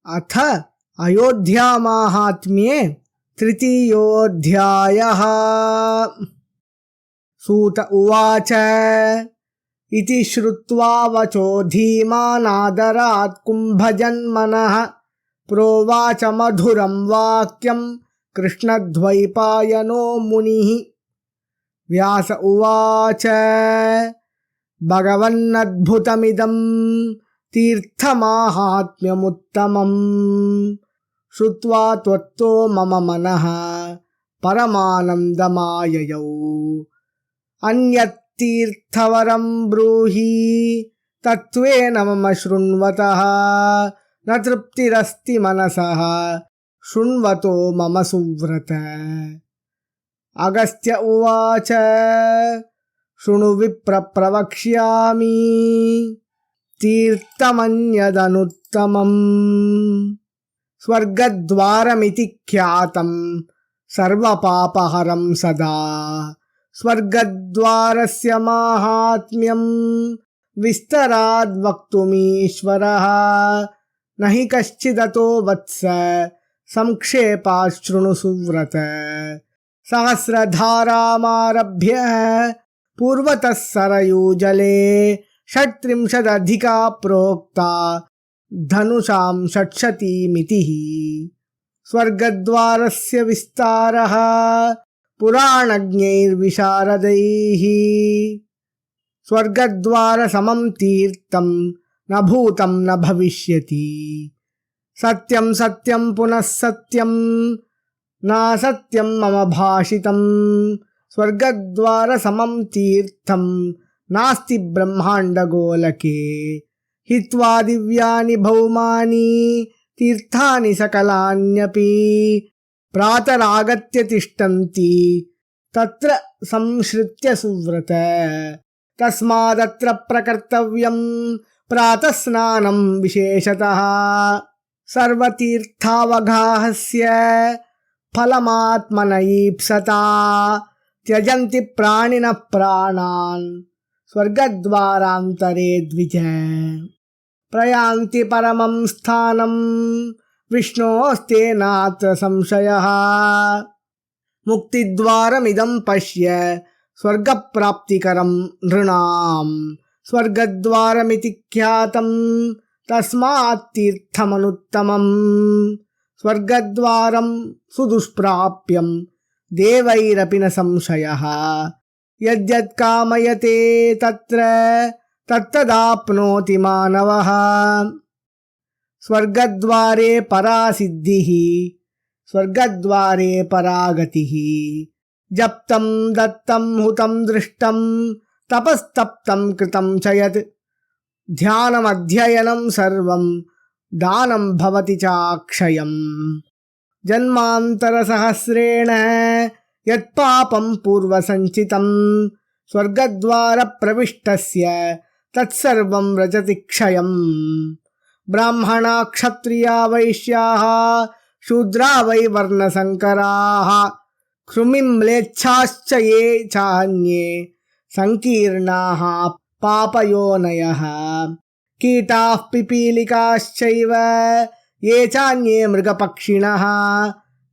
अथ अयोध्यामाहात्म्ये तृतीयोऽध्यायः। सूत उवाच इति श्रुत्वा वचो धीमानादरात् कुम्भजन्मनः प्रोवाच मधुरं वाक्यं कृष्णद्वैपायनो मुनिः। व्यास उवाच भगवन्नद्भुतमिदं तीर्थमाहात्म्यमुत्तमम् श्रुत्वा त्वत्तो मम मनः परमानन्दमाययौ। अन्यत्तीर्थवरं ब्रूहि तत्त्वेन मम शृण्वतः न तृप्तिरस्ति मनसः शृण्वतो मम सुव्रत। अगस्त्य उवाच शृणु विप्र प्रवक्ष्यामि तीर्थमन्यदनुत्तमम् स्वर्गद्वारमिति ख्यातं सर्वपापहरं सदा। स्वर्गद्वारस्य माहात्म्यं विस्तराद् वक्तुमीश्वरः न हि कश्चिदतो वत्स संक्षेपात् शृणु सुव्रत। सहस्रधारामारभ्य पूर्वतः सरयूजले 36 प्रोक्ता धनुषां षट्शतीमितिः। स्वर्गद्वारस्य विस्तारः पुराणज्ञैर्विशारदैः स्वर्गद्वारसमं तीर्थं न भूतं न भविष्यति। सत्यं सत्यं पुनः सत्यं नासत्यं मम भाषितं स्वर्गद्वारसमं तीर्थं नास्ति ब्रह्माण्डगोलके। हित्वा दिव्यानि भौमानि तीर्थानि सकलान्यपि प्रातरागत्य तिष्ठन्ति तत्र संश्रित्य सुव्रत। तस्मादत्र प्रकर्तव्यं प्रातः स्नानं विशेषतः सर्वतीर्थावगाहस्य फलमात्मनईप्सता। त्यजन्ति प्राणिनः प्राणान् स्वर्गद्वारान्तरे द्विज। प्रयान्ति परमं स्थानं विष्णोस्ते नात्र संशयः। मुक्तिद्वारमिदं पश्य स्वर्गप्राप्तिकरं नृणाम् स्वर्गद्वारमिति ख्यातं तस्मात् तीर्थमनुत्तमम्। स्वर्गद्वारं सुदुष्प्राप्यं देवैरपि न संशयः। यद्यत् कामयते तत्र तत्तदाप्नोति मानवः। स्वर्गद्वारे परा सिद्धिः स्वर्गद्वारे परा गतिः। जप्तं दत्तं हुतं दृष्टं तपस्तप्तं कृतं च यत् ध्यानमध्ययनं सर्वं दानं भवति चाक्षयम्। जन्मान्तरसहस्रेण यत्पापं पूर्वसञ्चितं स्वर्गद्वारप्रविष्टस्य तत्सर्वं व्रजति क्षयम्। ब्राह्मणा क्षत्रिया वैश्याः शूद्रा वै वर्णसङ्कराः कृमिम्लेच्छाश्च ये चान्ये संकीर्णाः पापयोनयः। कीटाः पिपीलिकाश्चैव ये चान्ये मृगपक्षिणः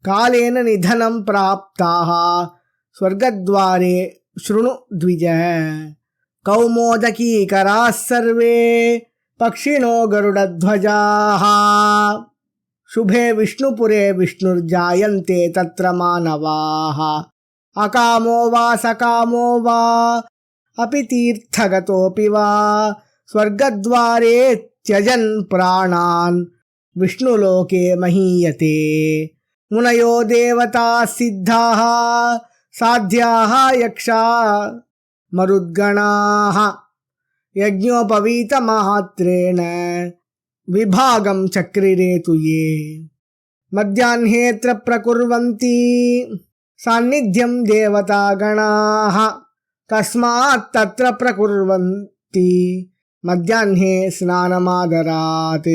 कालेन निधनं प्राप्ताः स्वर्गद्वारे शृणु द्विज। कौमोदकीकराः सर्वे पक्षिणो गरुडध्वजाः शुभे विष्णुपुरे विष्णुर्जायन्ते तत्र मानवाः। अकामो वा सकामो वा अपि तीर्थगतोऽपि वा स्वर्गद्वारे त्यजन् प्राणान् विष्णुलोके महीयते। मुनयो देवताः सिद्धाः साध्याः यक्षा मरुद्गणाः यज्ञोपवीतमात्रेण विभागं चक्रिरे तु ये। मध्याह्नेऽत्र प्रकुर्वन्ति सान्निध्यं देवतागणाः तस्मात् तत्र प्रकुर्वन्ति मध्याह्ने स्नानमादरात्।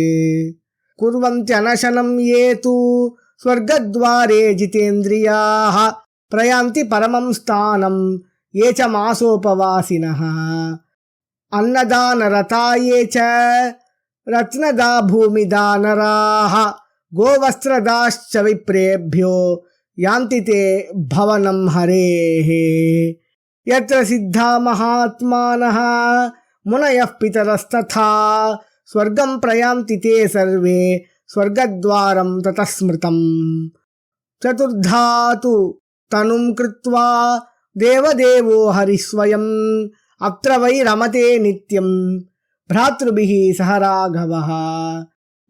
कुर्वन्त्यनशनं ये तु स्वर्गद्वारे जितेन्द्रियाः प्रयान्ति परमं स्थानं ये च मासोपवासिनः। अन्नदानरता ये च रत्नदा भूमिदा नराः गोवस्त्रदाश्च विप्रेभ्यो यान्ति ते भवनं हरेः यत्र सिद्धा महात्मानः मुनयः पितरस्तथा स्वर्गं प्रयान्ति ते सर्वे स्वर्गद्वारं ततः स्मृतम् चतुर्धा तु तनुं कृत्वा देवदेवो हरिस्वयम् अत्र वै रमते नित्यं भ्रातृभिः सह राघवः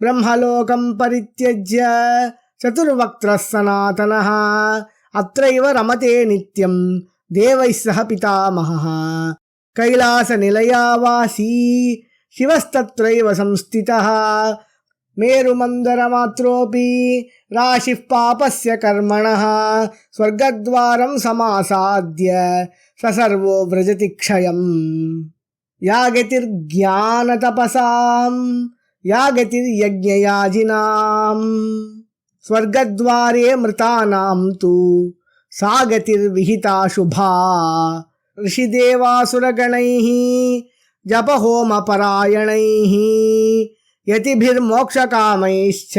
ब्रह्मलोकं परित्यज्य चतुर्वक्त्रः सनातनः अत्रैव रमते नित्यं देवैः सह पितामहः कैलासनिलयावासी शिवस्तत्रैव संस्थितः मेरुमन्दरमात्रोऽपि राशिः पापस्य कर्मणः स्वर्गद्वारं समासाद्य स सर्वो व्रजति क्षयम् या गतिर्ज्ञानतपसां या गतिर्यज्ञयाजिनां स्वर्गद्वारे मृतानां तु सा गतिर्विहिता शुभा ऋषिदेवासुरगणैः जपहोमपरायणैः यतिभिर्मोक्षकामैश्च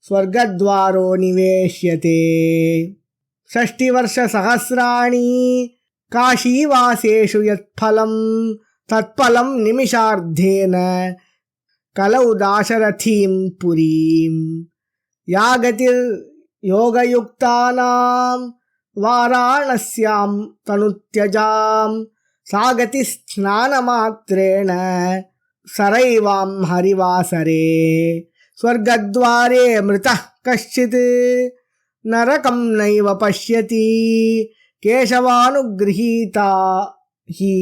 स्वर्गद्वारो निवेश्यते 60 वर्षसहस्राणि काशीवासेषु यत्फलं तत्फलं निमिषार्धेन कलौ दाशरथीं पुरीं या गतिर्योगयुक्तानां वाराणस्यां तनुत्यजां सा गतिस्नानमात्रेण सरैवां हरिवासरे स्वर्गद्वारे मृतः कश्चित् नरकं नैव पश्यति केशवानुगृहीता हि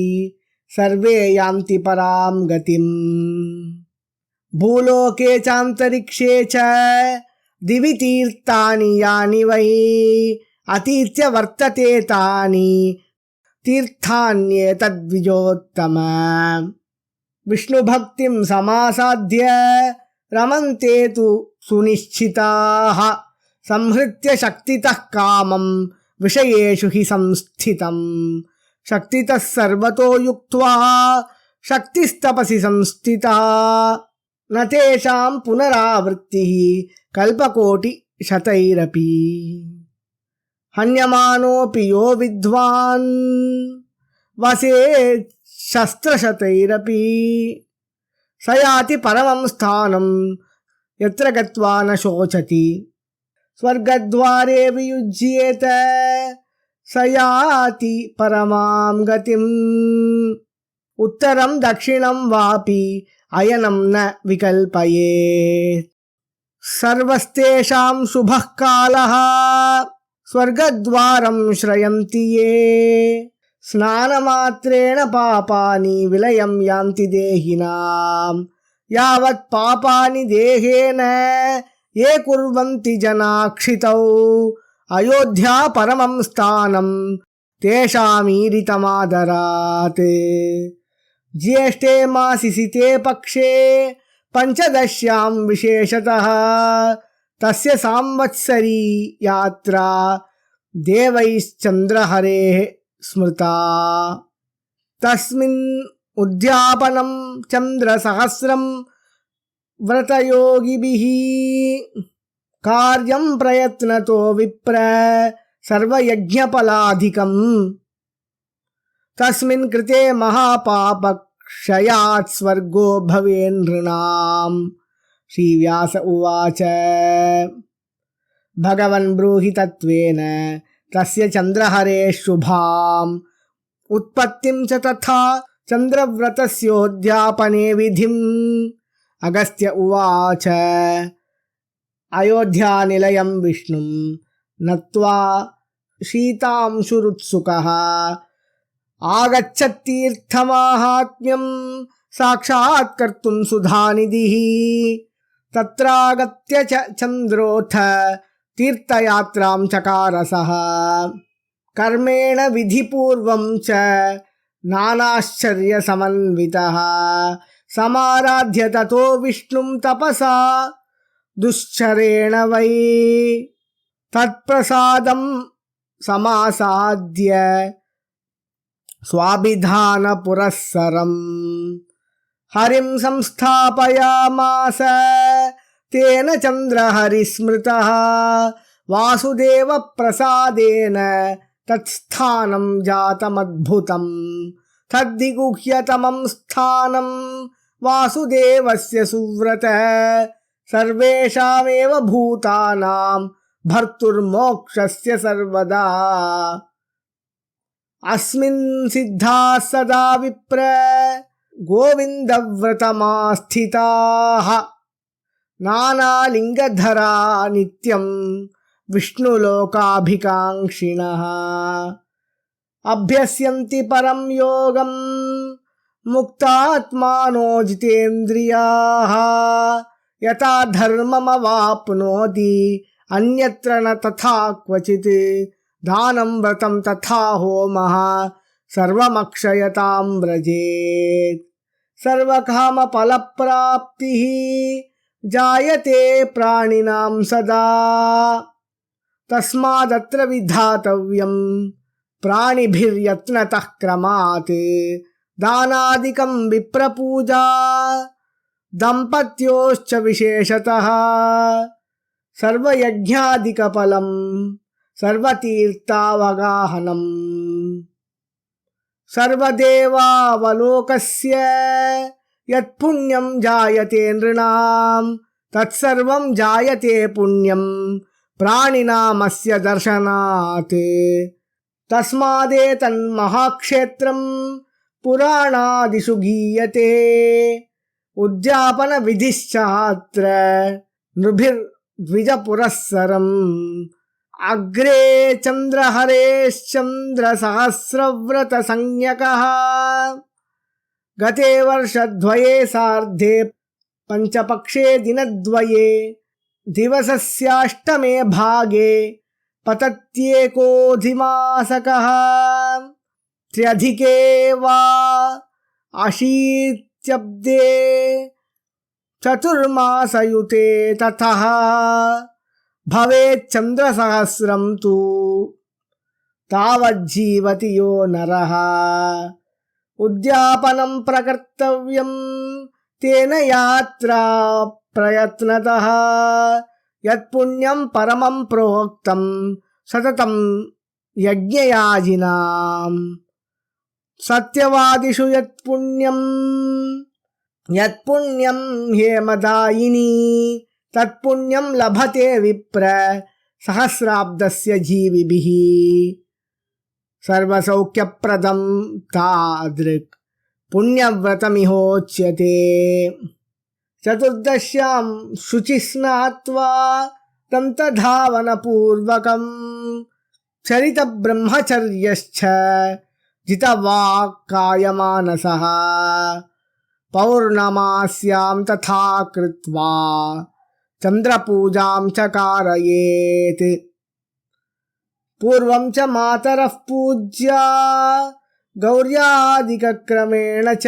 सर्वे यान्ति परां गतिम् भूलोके चान्तरिक्षे च दिवि तीर्थानि यानि वै अतीत्य वर्तते तानि तीर्थान्येतद्विजोत्तम विष्णुभक्तिं समासाद्य रमन्ते तु सुनिश्चिताः संहृत्य शक्तितः कामं विषयेषु हि संस्थितं शक्तितः सर्वतो युक्त्वा शक्तिस्तपसि संस्थिता न तेषां पुनरावृत्तिः कल्पकोटिशतैरपि हन्यमानोऽपि यो विद्वान् वसेत् शस्त्रशतैरपि स याति परमं स्थानं यत्र गत्वा न शोचति स्वर्गद्वारे वियुज्येत स याति परमां गतिम् उत्तरं दक्षिणं वापि अयनं न विकल्पयेत् सर्वस्तेषां शुभः कालः स्वर्गद्वारं श्रयन्ति ये स्नानमात्रेण पापानि विलयं यान्ति देहिनां यावत् पापानि देहेन ये कुर्वन्ति जनाक्षितौ अयोध्या परमं स्थानं तेषामीरितमादरात् ज्येष्ठे मासि सिते पक्षे पंचदश्यां विशेषतः तस्य संवत्सरी यात्रा देवैश्चन्द्रहरेः स्मृता तस्मिन् उद्यापनं चन्द्रसहस्रं व्रतयोगिभिः कार्यं प्रयत्नतो विप्र सर्वयज्ञफलाधिकम् तस्मिन् कृते महापापक्षयात् स्वर्गो भवेन्नृणाम् श्रीव्यास उवाच भगवन् ब्रूहि तत्त्वेन तस्य चन्द्रहरेः शुभाम् उत्पत्तिं च तथा चन्द्रव्रतस्योद्यापने विधिम् अगस्त्य उवाच अयोध्यानिलयं विष्णुं नत्वा शीतांशुरुत्सुकः आगच्छत्तीर्थमाहात्म्यं साक्षात्कर्तुं सुधानिधिः तत्रागत्य च चन्द्रोऽथ तीर्थयात्रां चकारसः कर्मेण विधिपूर्वं च नानाश्चर्यसमन्वितः समाराध्य ततो विष्णुं तपसा दुश्चरेण वै तत्प्रसादं समासाद्य स्वाभिधानपुरस्सरम् हरिं संस्थापयामास तेन चन्द्रहरिस्मृतः वासुदेव प्रसादेन तत्स्थानं जातमद्भुतम् तद्दिगुह्यतमं स्थानं वासुदेवस्य सुव्रत सर्वेषामेव भूतानां भर्तुर्मोक्षस्य सर्वदा अस्मिन् सिद्धाः सदा विप्र गोविन्दव्रतमास्थिताः नानालिङ्गधरा नित्यं विष्णुलोकाभिकाङ्क्षिणः अभ्यस्यन्ति परं योगं मुक्तात्मानो जितेन्द्रियाः यथा धर्ममवाप्नोति अन्यत्र न तथा क्वचित् दानं व्रतं तथा होमः सर्वमक्षयतां व्रजेत् सर्वकामफलप्राप्तिः जायते प्राणिनां सदा तस्मादत्र विधातव्यं प्राणिभिर्यत्नतः क्रमात् दानादिकं विप्रपूजा दम्पत्योश्च विशेषतः सर्वयज्ञादिकफलं सर्वतीर्थावगाहनम् सर्वदेवावलोकस्य यत्पुण्यं जायते नृणां तत्सर्वं जायते पुण्यं प्राणिनामस्य दर्शनात् तस्मादेतन्महाक्षेत्रं पुराणादिषु गीयते उद्यापनविधिश्चात्र नृभिर्द्विजपुरःसरम् अग्रे चन्द्रहरेश्चन्द्रसहस्रव्रतसंज्ञकः गते वर्षद्वये सार्धे पञ्चपक्षे दिनद्वये दिवसस्याष्टमे भागे पतत्येकोऽधिमासकः त्र्यधिके वा अशीत्यब्दे चतुर्मासयुते ततः भवेत् चन्द्रसहस्रं तु तावज्जीवति यो नरः उद्यापनं प्रकर्तव्यं तेन यात्रा प्रयत्नतः यत्पुण्यं परमं प्रोक्तं सततं यज्ञयाजिनाम् सत्यवादिषु यत्पुण्यं हेमदायिनी तत्पुण्यं लभते विप्र सहस्राब्दस्य जीविभिः सर्वसौख्यप्रदं तादृक् पुण्यव्रतमिहोच्यते चतुर्दश्यां शुचिस्नात्वा दन्तधावनपूर्वकं चरितब्रह्मचर्यश्च जितवाक्कायमानसः पौर्णमास्यां तथा कृत्वा चन्द्रपूजां च कारयेत् पूर्वं च मातरः पूज्या गौर्यादिकक्रमेण च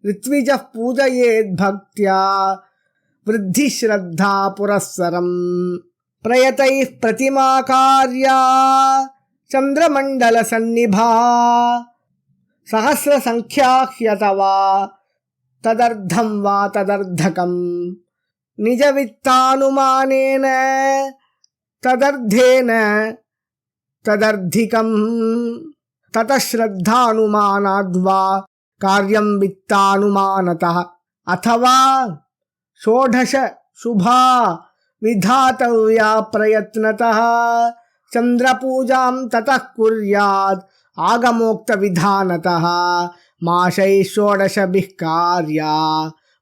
ऋत्विजः पूजयेत् भक्त्या वृद्धिश्रद्धा पुरःसरम् प्रयतैः प्रतिमाकार्या चन्द्रमण्डलसन्निभा सहस्रसङ्ख्या ह्यथवा तदर्धं वा तदर्धकम् निजवित्तानुमानेन तदर्धेन तदर्धिकम् ततः श्रद्धानुमानाद्वा कार्यं वित्तानुमानतः अथवा षोडश शुभा विधातव्या प्रयत्नतः चन्द्रपूजां ततः कुर्यात् आगमोक्तविधानतः मासैः षोडशभिः कार्या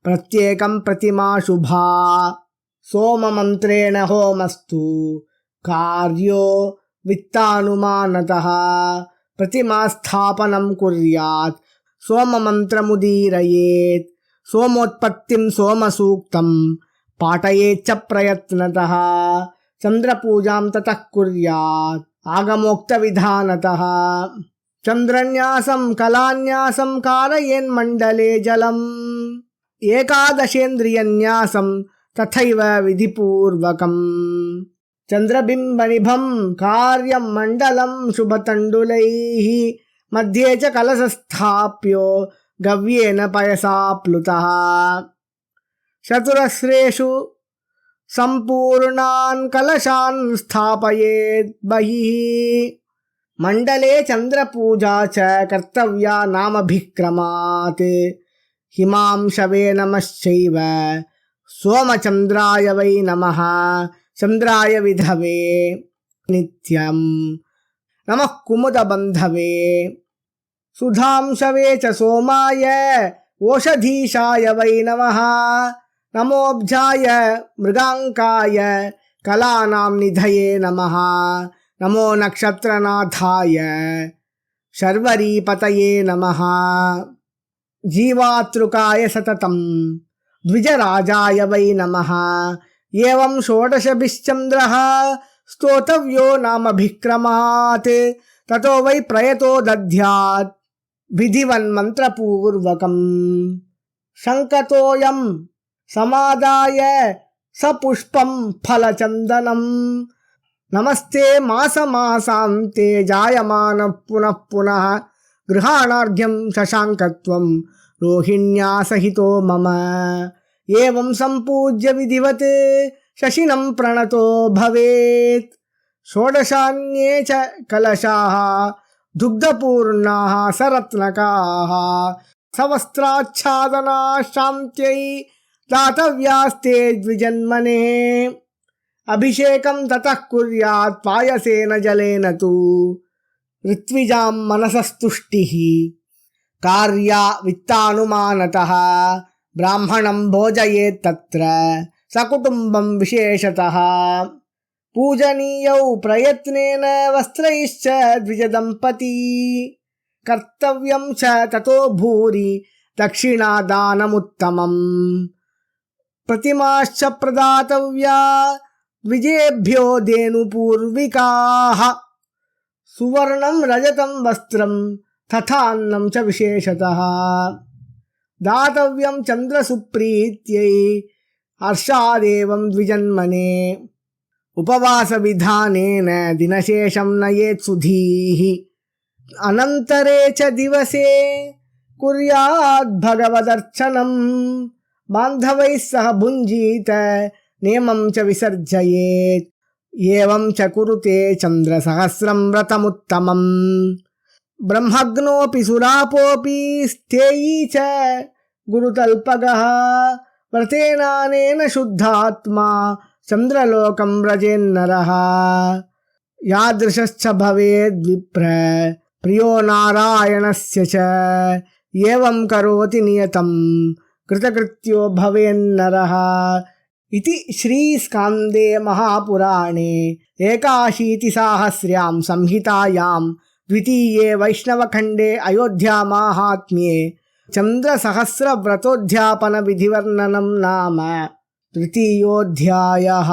प्रत्येकं प्रतिमा शुभा सोममन्त्रेण होमस्तु कार्यो वित्तानुमानतः प्रतिमास्थापनं कुर्यात् सोममन्त्रमुदीरयेत् सोमोत्पत्तिं सोमसूक्तं पाठयेच्च प्रयत्नतः चन्द्रपूजां ततः कुर्यात् आगमोक्तविधानतः चन्द्रन्यासं कलान्यासं कारयेन्मण्डले जलम् एकादशेन्द्रियन्यासं तथैव विधिपूर्वकम् चन्द्रबिम्बनिभं कार्यं मण्डलं शुभतण्डुलैः मध्ये च कलशस्थाप्यो गव्येन पयसा प्लुतः चतुरस्रेषु सम्पूर्णान् कलशान् स्थापयेत् बहिः मण्डले चन्द्रपूजा च कर्तव्या नामभिक्रमात् हिमांशवे नमश्चैव सोमचन्द्राय वै नमः चन्द्राय विधवे नित्यं नमः कुमुदबन्धवे सुधांशवे च सोमाय ओषधीशाय वै नमः नमोऽब्जाय मृगाङ्काय कलानां निधये नमः नमो नक्षत्रनाथाय शर्वरीपतये नमः जीवातृकाय सततं द्विजराजाय वै नमः एवं षोडशभिश्चन्द्रः स्तोतव्यो नामभिक्रमात् ततो वै प्रयतो दद्यात् विधिवन्मन्त्रपूर्वकम् शङ्कतोऽयं समादाय सपुष्पं फलचन्दनम् नमस्ते मासमासान्ते जायमान पुनः पुनः गृहाणार्घ्यं शशाङ्कत्वं रोहिण्या सहितो मम एवं सम्पूज्य विधिवत् शशिनं प्रणतो भवेत् षोडशान्ये च कलशाः दुग्धपूर्णाः सरत्नकाः सवस्त्राच्छादनाः शान्त्यै दातव्यास्ते द्विजन्मने अभिषेकं ततः कुर्यात् पायसेन जलेन तु ऋत्विजां मनसस्तुष्टिः कार्या वित्तानुमानतः ब्राह्मणं भोजयेत् तत्र सकुटुम्बं विशेषतः पूजनीयौ प्रयत्नेन वस्त्रैश्च द्विजदम्पती कर्तव्यं च ततो भूरि दक्षिणादानमुत्तमम् प्रतिमाश्च प्रदातव्या द्विजेभ्यो धेनुपूर्विकाः सुवर्णं रजतं वस्त्रं तथान्नं च विशेषतः दातव्यं चन्द्रसुप्रीत्यै हर्षादेवं द्विजन्मने उपवासविधानेन दिनशेषं नयेत् सुधीः अनन्तरे च दिवसे कुर्यात् भगवदर्चनं बान्धवैः सह भुञ्जीत नेमं च विसर्जयेत् एवं च कुरुते चन्द्रसहस्रं व्रतमुत्तमम् ब्रह्मग्नोऽपि सुरापोऽपि स्थेयी च गुरुतल्पगः व्रतेनानेन शुद्धात्मा चन्द्रलोकं व्रजेन्नरः यादृशश्च भवेद्विप्र प्रियो नारायणस्य च एवं करोति नियतं कृतकृत्यो भवेन्नरः इति श्रीस्कान्दे महापुराणे एकाशीतिसाहस्र्यां संहितायां द्वितीये वैष्णवखण्डे अयोध्यामाहात्म्ये चन्द्रसहस्रव्रतोद्यापनविधिवर्णनं नाम तृतीयोऽध्यायः।